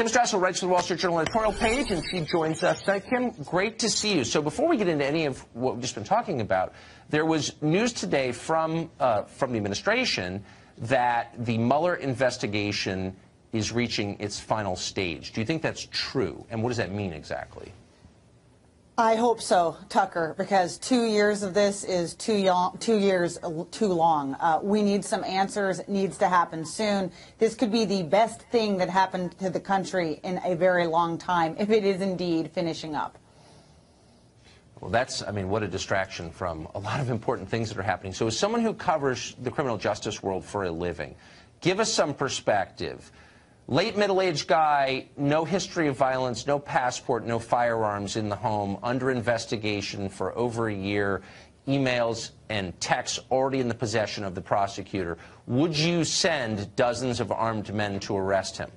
Kim Strassel writes for the Wall Street Journal editorial page, and she joins us. Kim, great to see you. So before we get into any of what we've just been talking about, there was news today from the administration that the Mueller investigation is reaching its final stage. Do you think that's true? And what does that mean exactly? I hope so, Tucker, because 2 years of this is too long. We need some answers. It needs to happen soon. This could be the best thing that happened to the country in a very long time, if it is indeed finishing up. Well, that's, I mean, what a distraction from a lot of important things that are happening. So as someone who covers the criminal justice world for a living, give us some perspective. Late middle-aged guy, no history of violence, no passport, no firearms in the home, under investigation for over a year, emails and texts already in the possession of the prosecutor. Would you send dozens of armed men to arrest him?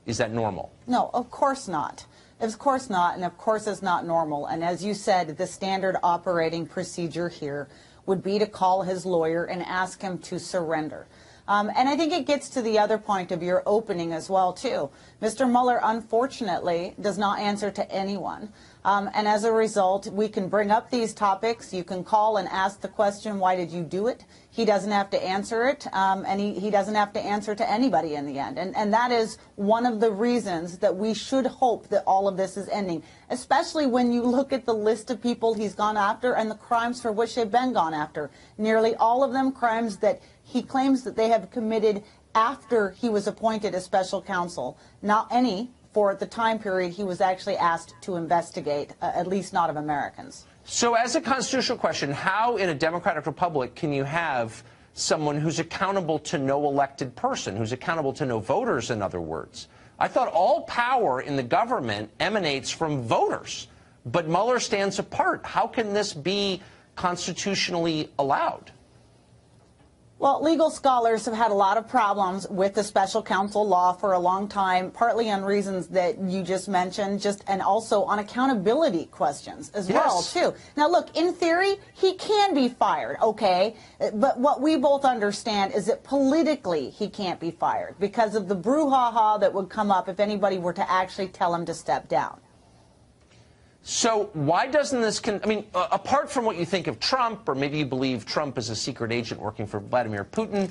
Is that normal? No, of course not. Of course not, and of course it's not normal. And as you said, the standard operating procedure here would be to call his lawyer and ask him to surrender. And I think it gets to the other point of your opening as well, too. Mr. Mueller, unfortunately, does not answer to anyone. And as a result, we can bring up these topics. You can call and ask the question, why did you do it? He doesn't have to answer it, and he doesn't have to answer to anybody in the end. And that is one of the reasons that we should hope that all of this is ending, especially when you look at the list of people he's gone after and the crimes for which they've been gone after. Nearly all of them crimes that he claims that they have committed after he was appointed as special counsel, not any for the time period he was actually asked to investigate, at least not of Americans. So as a constitutional question, how in a democratic republic can you have someone who's accountable to no elected person, who's accountable to no voters, in other words? I thought all power in the government emanates from voters, but Mueller stands apart. How can this be constitutionally allowed? Well, legal scholars have had a lot of problems with the special counsel law for a long time, partly on reasons that you just mentioned, and also on accountability questions as well, too. Now, look, in theory, he can be fired, okay? But what we both understand is that politically he can't be fired because of the brouhaha that would come up if anybody were to actually tell him to step down. So why doesn't this, I mean, apart from what you think of Trump, or maybe you believe Trump is a secret agent working for Vladimir Putin,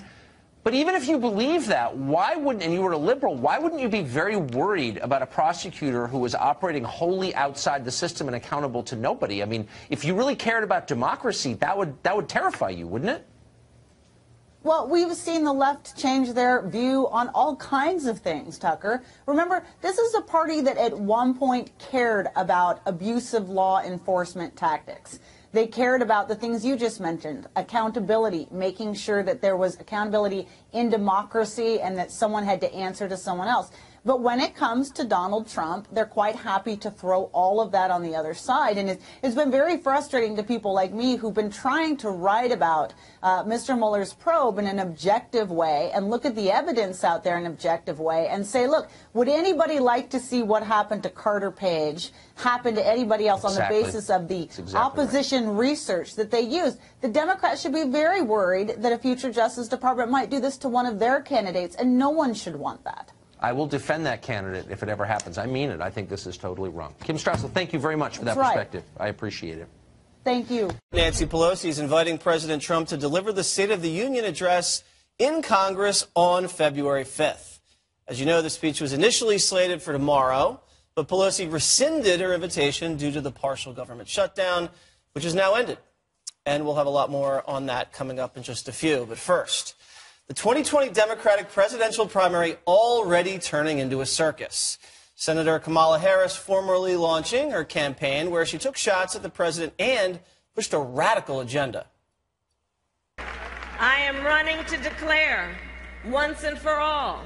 but even if you believe that, why wouldn't, and you were a liberal, why wouldn't you be very worried about a prosecutor who was operating wholly outside the system and accountable to nobody? I mean, if you really cared about democracy, that would terrify you, wouldn't it? Well, we've seen the left change their view on all kinds of things, Tucker. Remember, this is a party that at one point cared about abusive law enforcement tactics. They cared about the things you just mentioned, accountability, making sure that there was accountability in democracy and that someone had to answer to someone else. But when it comes to Donald Trump, they're quite happy to throw all of that on the other side. And it's been very frustrating to people like me who've been trying to write about Mr. Mueller's probe in an objective way and look at the evidence out there in an objective way and say, look, would anybody like to see what happened to Carter Page happen to anybody else on the basis of the opposition research that they used? The Democrats should be very worried that a future Justice Department might do this to one of their candidates, and no one should want that. I will defend that candidate if it ever happens. I mean it. I think this is totally wrong. Kim Strassel, thank you very much for that perspective. I appreciate it. Thank you. Nancy Pelosi is inviting President Trump to deliver the State of the Union address in Congress on February 5th. As you know, the speech was initially slated for tomorrow, but Pelosi rescinded her invitation due to the partial government shutdown, which has now ended. And we'll have a lot more on that coming up in just a few. But first, the 2020 Democratic presidential primary already turning into a circus. Senator Kamala Harris formally launching her campaign where she took shots at the president and pushed a radical agenda. I am running to declare once and for all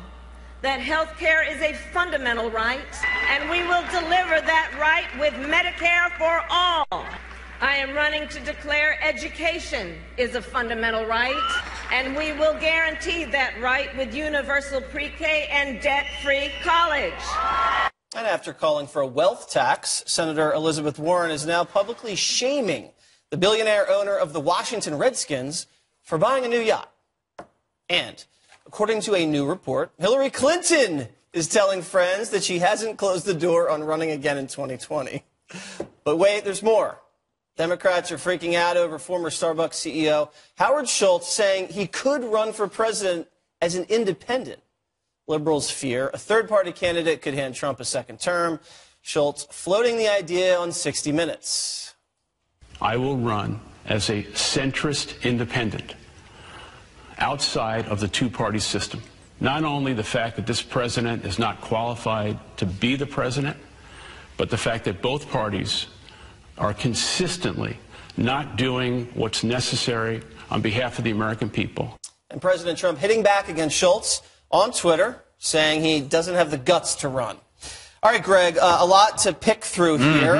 that health care is a fundamental right, and we will deliver that right with Medicare for all. I am running to declare education is a fundamental right, and we will guarantee that right with universal pre-K and debt-free college. And after calling for a wealth tax, Senator Elizabeth Warren is now publicly shaming the billionaire owner of the Washington Redskins for buying a new yacht. And according to a new report, Hillary Clinton is telling friends that she hasn't closed the door on running again in 2020. But wait, there's more. Democrats are freaking out over former Starbucks CEO Howard Schultz saying he could run for president as an independent. Liberals fear a third-party candidate could hand Trump a second term. Schultz floating the idea on 60 Minutes. I will run as a centrist independent outside of the two-party system. Not only the fact that this president is not qualified to be the president, but the fact that both parties are consistently not doing what's necessary on behalf of the American people. And President Trump hitting back against Schultz on Twitter, saying he doesn't have the guts to run. All right, Greg, a lot to pick through here.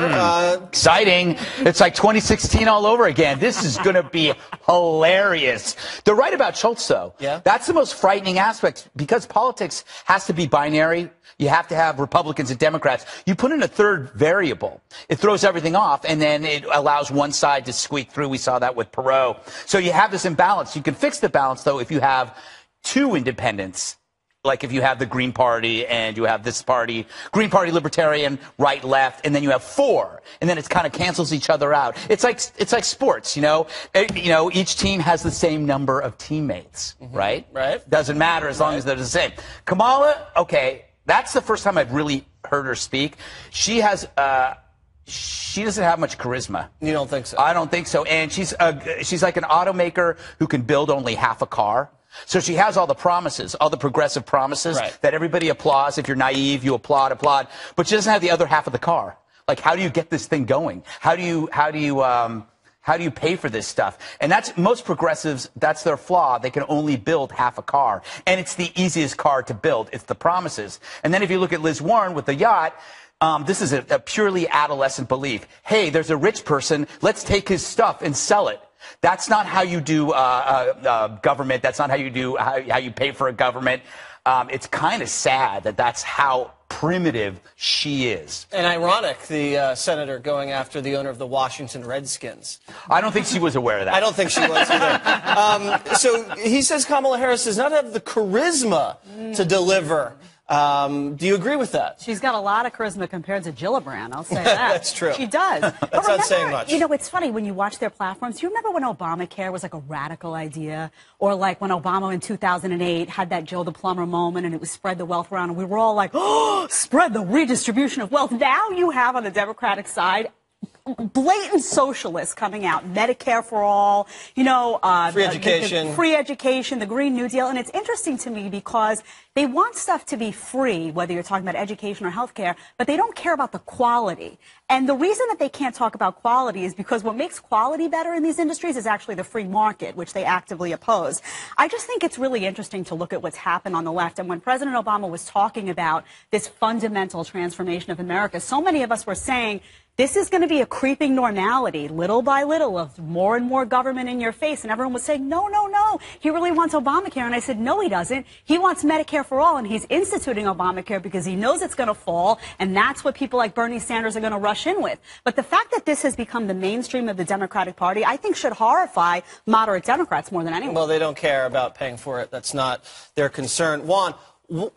Exciting. It's like 2016 all over again. This is going to be hilarious. They're right about Schultz, though. Yeah. That's the most frightening aspect, because politics has to be binary. You have to have Republicans and Democrats. You put in a third variable, it throws everything off, and then it allows one side to squeak through. We saw that with Perot. So you have this imbalance. You can fix the balance, though, if you have two independents. Like if you have the Green Party and you have this party, Green Party, Libertarian, right, left, and then you have four, and then it kind of cancels each other out. It's like sports, you know. Each team has the same number of teammates, right? Right. Doesn't matter as long as they're the same. Kamala, okay, that's the first time I've really heard her speak. She doesn't have much charisma. You don't think so? I don't think so. And she's like an automaker who can build only half a car. So she has all the promises, all the progressive promises that everybody applauds. If you're naive, you applaud. But she doesn't have the other half of the car. Like, how do you get this thing going? How do you pay for this stuff? And that's most progressives. That's their flaw. They can only build half a car, and it's the easiest car to build. It's the promises. And then if you look at Liz Warren with the yacht. This is a purely adolescent belief. Hey, there's a rich person. Let's take his stuff and sell it. That's not how you do government. That's not how you do how you pay for a government. It's kind of sad that that's how primitive she is. And ironic, the senator going after the owner of the Washington Redskins. I don't think she was aware of that. I don't think she was either. So he says Kamala Harris does not have the charisma to deliver. Do you agree with that? She's got a lot of charisma compared to Gillibrand, I'll say that. That's true. She does. That's not saying much. You know, it's funny when you watch their platforms. Do you remember when Obamacare was like a radical idea? Or like when Obama in 2008 had that Joe the Plumber moment and it was spread the wealth around and we were all like, oh, spread the redistribution of wealth. Now you have on the Democratic side blatant socialists coming out, Medicare for all, free education, free education, the Green New Deal. And it's interesting to me because they want stuff to be free, whether you're talking about education or healthcare, but they don't care about the quality. And the reason that they can't talk about quality is because what makes quality better in these industries is actually the free market, which they actively oppose. I just think it's really interesting to look at what's happened on the left. And when President Obama was talking about this fundamental transformation of America, so many of us were saying, this is going to be a creeping normality, little by little, of more and more government in your face. And everyone was saying, no, no, no, he really wants Obamacare. And I said, no, he doesn't. He wants Medicare for all, and he's instituting Obamacare because he knows it's going to fall, and that's what people like Bernie Sanders are going to rush in with. But the fact that this has become the mainstream of the Democratic Party, I think should horrify moderate Democrats more than anyone. Well, they don't care about paying for it. That's not their concern. Juan,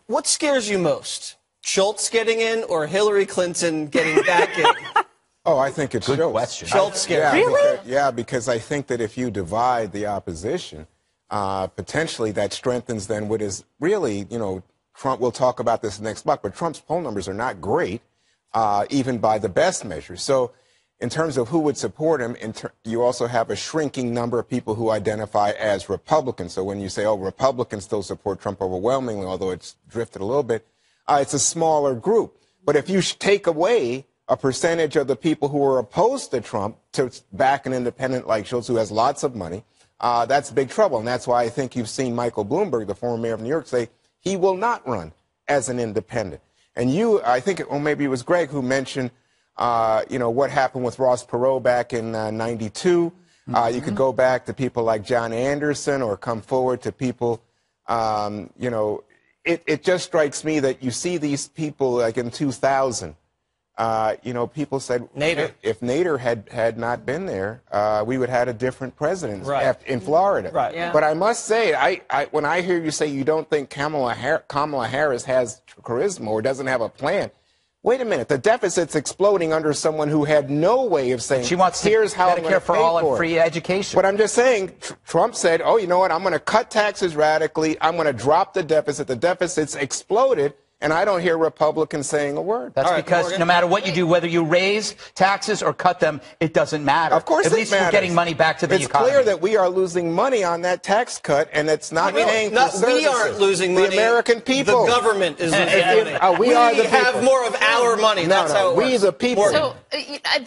what scares you most? Schultz getting in or Hillary Clinton getting back in? Oh, I think it's Schultz. Question. Schultz scares yeah, Really? Because I think that if you divide the opposition, potentially that strengthens then what is really, Trump, we'll talk about this next block, but Trump's poll numbers are not great, even by the best measures. So in terms of who would support him, you also have a shrinking number of people who identify as Republicans. So when you say, oh, Republicans still support Trump overwhelmingly, although it's drifted a little bit, it's a smaller group. But if you take away a percentage of the people who are opposed to Trump to back an independent like Schultz, who has lots of money, that's big trouble. And that's why I think you've seen Michael Bloomberg, the former mayor of New York, say he will not run as an independent. And I think, maybe it was Greg who mentioned, what happened with Ross Perot back in '92. You could go back to people like John Anderson or come forward to people, it just strikes me that you see these people like in 2000, you know, people said Nader. if Nader had not been there, we would have had a different president Right. in Florida. Right. Yeah. But I must say, when I hear you say you don't think Kamala Harris has charisma or doesn't have a plan, wait a minute. The deficit's exploding under someone who had no way of saying, She wants here's how I'm going to Medicare for pay all for and it. free education. But I'm just saying, Trump said, oh, you know what, I'm going to cut taxes radically. I'm going to drop the deficit. The deficit's exploded, and I don't hear Republicans saying a word. That's because Morgan. no matter what you do, whether you raise taxes or cut them, it doesn't matter. Of course At it least matters. we're getting money back to the economy. It's clear that we are losing money on that tax cut, and it's not paying for Not, services. we aren't losing money. The American people. The government is losing money. We are the have people. more of our money. That's how it we works. the people. Morgan. So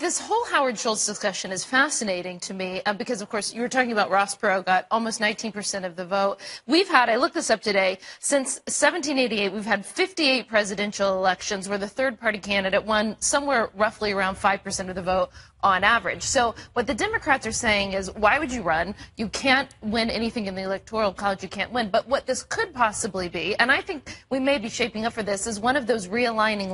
this whole Howard Schultz discussion is fascinating to me because, of course, you were talking about Ross Perot got almost 19% of the vote. We've had, I looked this up today, since 1788, we've had 58 presidential elections where the third-party candidate won somewhere roughly around 5% of the vote on average. So what the Democrats are saying is, why would you run? You can't win anything in the Electoral College. You can't win. But what this could possibly be, and I think we may be shaping up for this, is one of those realigning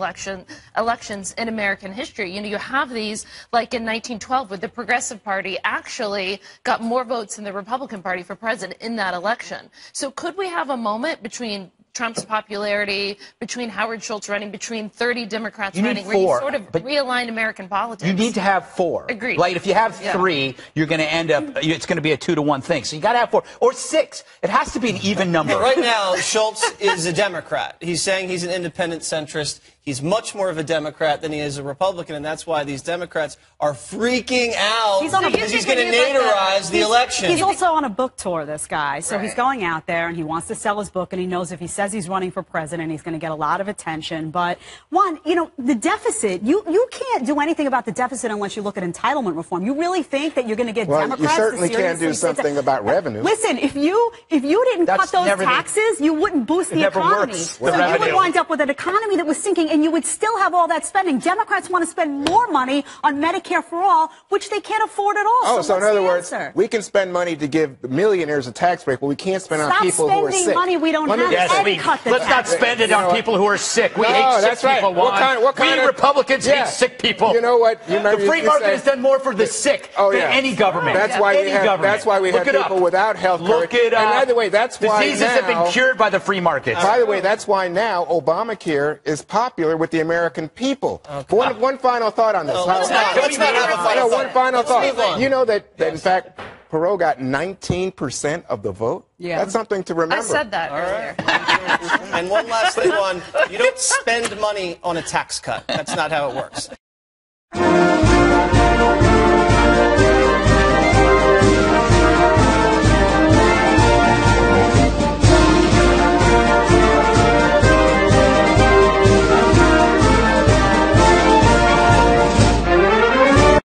elections in American history. You know, you have these, like in 1912, where the Progressive Party actually got more votes than the Republican Party for president in that election. So could we have a moment between Trump's popularity, between Howard Schultz running, between 30 Democrats running, where you sort of realign American politics? You need to have 4. Agreed. Right? If you have 3, you're going to end up, it's going to be a 2-to-1 thing. So you got to have 4 or 6. It has to be an even number. But right now, Schultz is a Democrat. He's saying he's an independent centrist. He's much more of a Democrat than he is a Republican, and that's why these Democrats are freaking out because he's going to Naderize the election. He's also on a book tour, this guy. So he's going out there, and he wants to sell his book, and he knows if he says he's running for president, he's going to get a lot of attention. But, you know, the deficit, you can't do anything about the deficit unless you look at entitlement reform. You really think that you're going to get Democrats you certainly to can't seriously do something about revenue. Listen, if you didn't cut those taxes, you wouldn't boost the economy. So you would wind up with an economy that was sinking, and you would still have all that spending. Democrats want to spend more money on Medicare for all, which they can't afford at all. Oh, so in other words, answer? we can spend money to give millionaires a tax break, but we can't spend on people who are sick. Stop spending money we don't have. Let's not spend it on people who are sick. We hate sick people. What kind we of Republicans hate sick people. You know what? The free market has done more for the sick than any government. That's why we have people without health care. Look it up. And by the way, that's why diseases have been cured by the free market. By the way, that's why now Obamacare is popular with the American people. One final thought on this. Let's not have a final thought. One final Move thought. on. You know that in fact, Perot got 19% of the vote? Yeah. That's something to remember. I said that earlier. And one last thing you don't spend money on a tax cut. That's not how it works.